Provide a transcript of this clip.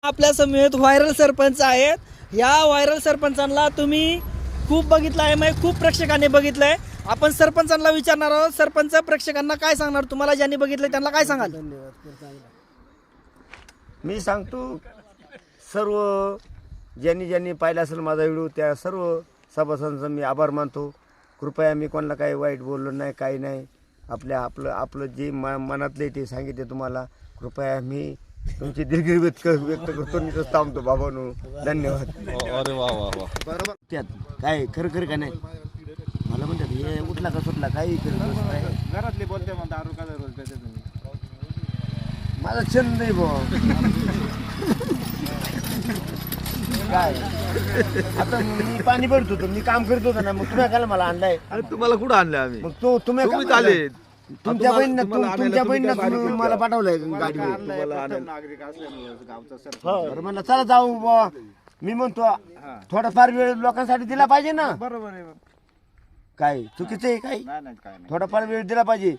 आपल्या समेत व्हायरल सरपंच आहेत। या व्हायरल सरपंचांना तुम्ही खूप बघितलं आहे, मग खूप प्रेक्षकांनी बघितलंय। आपण सरपंचांना विचारणार आहोत, सरपंच प्रेक्षकांना काय सांगणार, तुम्हाला ज्यांनी बघितलंय त्यांना काय सांगाल? मी सांगतो सर्व ज्यांनी ज्यांनी पाहिला असेल माझा व्हिडिओ त्या सर्व सभासदांचा मी आभार मानतो। कृपया मी कोणाला काही वाईट बोललो नाही, काही नाही। आपलं जे मनातले ते सांगितले तुम्हाला। कृपया मी तुमची दिलगिरी व्यक्त करतो, मी तर थांबतो बाबांनो। धन्यवाद। अरे वा वा वा, बरोबर त्यात काय खरं का नाही मला म्हणतात हे उठला का सुटला काही घरातले बोलते म्हणता दारू का रोज देते तुम्ही? माझा छंद नाही भाऊ। काय आता मी पाणी भरत होतो, मी काम करत होतो ना, मग तुम्ही काय मला आणलाय? अरे तुम्हाला कुठं आणलं आम्ही? मग तो तुम्ही आले तुमच्या बहिणीनं मला पाठवलंय गाडीवर। नागरिक असल्यामुळे गावचा सर बरं म्हणलं चला जाऊ बुवा। मी म्हणतो थोडाफार वेळ लोकांसाठी दिला पाहिजे ना। बरोबर आहे। काय चुकीचं आहे? काही नाही काय नाही, थोडाफार वेळ दिला पाहिजे।